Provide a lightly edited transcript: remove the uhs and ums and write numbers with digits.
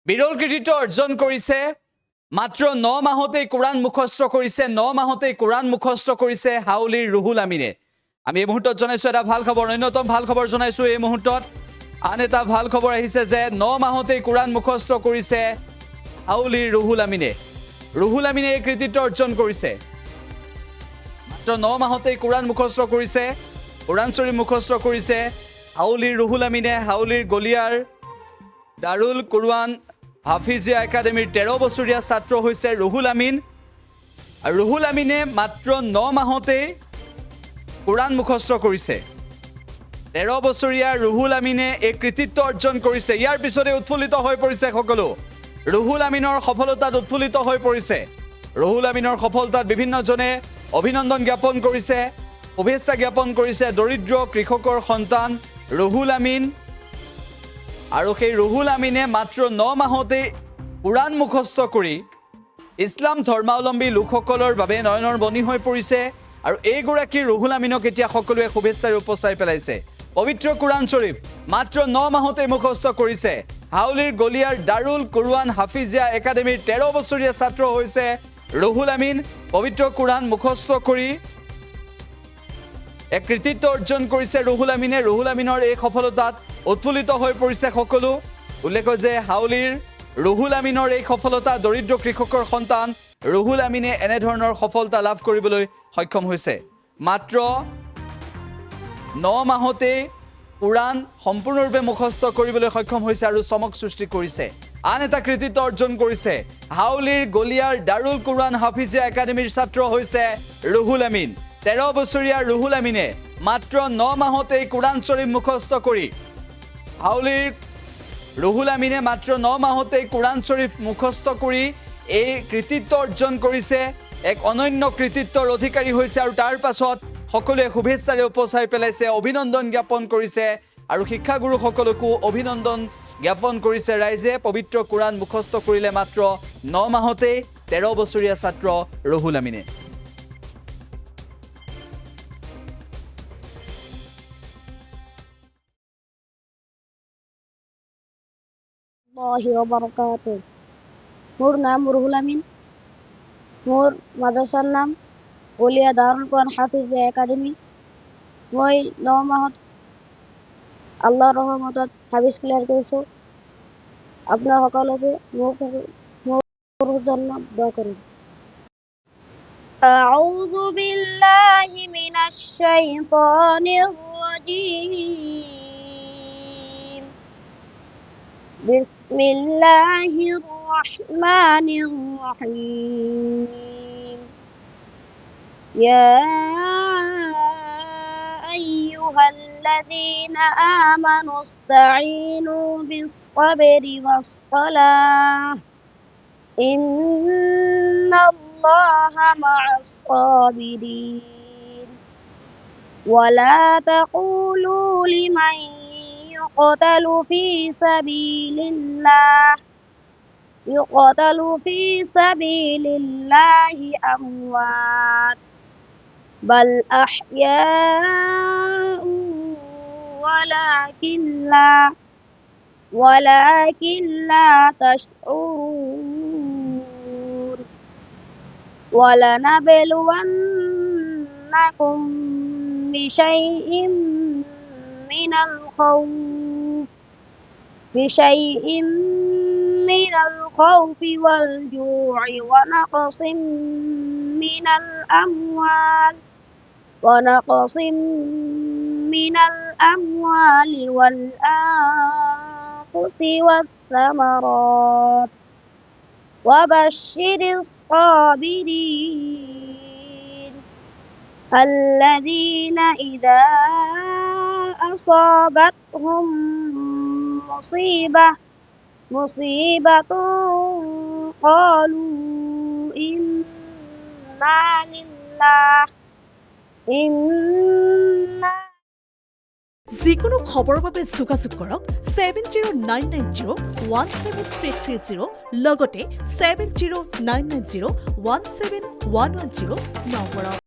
বিৰল কৃতিত্ব অৰ্জন কৰিছে মাত্ৰ 9 মাহতেই কোৰাণ মুখস্থ কৰিছে 9 মাহতেই কোৰাণ মুখস্থ কৰিছে হাউলিৰ ৰুহুল আমিনে আমি এই মুহূৰ্তত জনাইছো এটা ভাল খবৰ অন্যতম ভাল খবৰ জনাইছো এই মুহূৰ্তত আন এটা ভাল খবৰ আহিছে যে 9 মাহতেই কোৰাণ মুখস্থ কৰিছে হাউলিৰ ৰুহুল আমিনে এই কৃতিত্ব অৰ্জন কৰিছে মাত্ৰ 9 মাহতেই কোৰাণ মুখস্থ কৰিছে কোৰাণ শৰীফ মুখস্থ কৰিছে হাউলিৰ ৰুহুল আমিনে হাউলিৰ গলিয়াৰ দাৰুল কুৰআন হাফিজিয়া একাডেমিৰ 13 বছৰীয়া ছাত্ৰ হৈছে ৰুহুল আমিন আৰু ৰুহুল আমিনে মাত্ৰ 9 মাহতেই কোৰাণ মুখস্থ কৰিছে 13 বছৰীয়া ৰুহুল আমিনে এই কৃতিত্ব অৰ্জন কৰিছে ইয়াৰ পিছতে উৎফুল্লিত হৈ পৰিছে সকলো ৰুহুল আমিনৰ সফলতাত উৎফুল্লিত হৈ পৰিছে ৰুহুল আমিনৰ সফলতাত বিভিন্নজনে অভিনন্দন জ্ঞাপন কৰিছে শুভেচ্ছা জ্ঞাপন কৰিছে দৰিদ্ৰ কৃষকৰ সন্তান ৰুহুল আমিন আৰু সেই ৰুহুল আমিনে মাত্ৰ 9 মাহতে কোৰাণ মুখস্থ কৰি ইছলাম ধৰ্মাৱলম্বী লোকসকলৰ বাবে নয়নৰ বনি হৈ পৰিছে আৰু এইগৰাকী ৰুহুল আমিনক এতিয়া সকলোৱে শুভেচ্ছাৰে উপচাই পেলাইছে পবিত্ৰ কোৰাণ শৰীফ মাত্ৰ 9 মাহতে মুখস্থ কৰিছে হাউলিৰ গলিয়াৰ দাৰুল কুৰআন হাফিজিয়া একাডেমিৰ 13 বছৰীয়া ছাত্ৰ হৈছে ৰুহুল আমিন পবিত্ৰ কোৰাণ মুখস্থ কৰি এক কৃতিত্ব অৰ্জন কৰিছে ৰুহুল আমিনৰ এই সফলতাত উৎফুল্লিত হৈ পৰিছে সকলো উল্লেখ যে হাউলিৰ ৰুহুল আমিনৰ এই সফলতা দৰিদ্ৰ কৃষকৰ সন্তান ৰুহুল আমিনে এনে ধৰণৰ সফলতা লাভ কৰিবলৈ সক্ষম হৈছে মাত্ৰ 9 মাহতে কোৰাণ সম্পূৰ্ণৰূপে মুখস্থ কৰিবলৈ সক্ষম হৈছে আৰু চমক সৃষ্টি কৰিছে আন এটা কৃতিত্ব অৰ্জন কৰিছে হাউলিৰ গলিয়াৰ দাৰুল কুৰআন হাফিজিয়া একাডেমিৰ ছাত্ৰ হৈছে ৰুহুল আমিন 13 বছৰীয়া ৰুহুল আমিনে মাত্ৰ 9 মাহতে কোৰাণ শৰীফ মুখস্থ কৰি হাউলিৰ ৰুহুল আমিনে মাত্ৰ 9 মাহতে কোৰাণ শৰীফ মুখস্থ কৰি এই কৃতিত্ব অৰ্জন কৰিছে এক অনন্য কৃতিত্বৰ অধিকাৰী হৈছে আৰু তাৰ পাছত সকলোৱে শুভেচ্ছাৰে উপচাই পেলাইছে অভিনন্দন জ্ঞাপন কৰিছে আৰু শিক্ষাগুৰুসকলকো অভিনন্দন জ্ঞাপন কৰিছে ৰাইজে পবিত্ৰ কোৰাণ মুখস্থ কৰিলে মাত্ৰ 9 মাহতে 13 বছৰীয়া ছাত্ৰ ৰুহুল আমিনে মোৰ নাম ৰুহুল আমিন মোৰ মাদ্ৰাসাৰ নাম গলিয়া দাৰুল কুৰআন হাফিজিয়া একাডেমি মই 9 মাহত আল্লাহৰ ৰহমতত হাফিজ ক্লিয়াৰ কৰিছো আপনার সকলকে মোর জন্য দোয়া করুন أعوذ بالله من الشيطان الرجيم بسم الله الرحمن الرحيم يا أيها الذين آمنوا استعينوا بالصبر والصلاة إن الله مع الصابرين ولا تقولوا لمن يقتل في سبيل الله أموات بل أحياء ولكن لا تشعرون ولنبلونكم بشيء من الخوف والجوع ونقص من الأموال والأنفس والثمرات وبشر الصابرين الذين إذا أصابتهم مصيبة قالوا إنا যিকোনো খবৰৰ বাবে যোগাযোগ কৰক 7099017330 লগতে 7099017110 নম্বৰত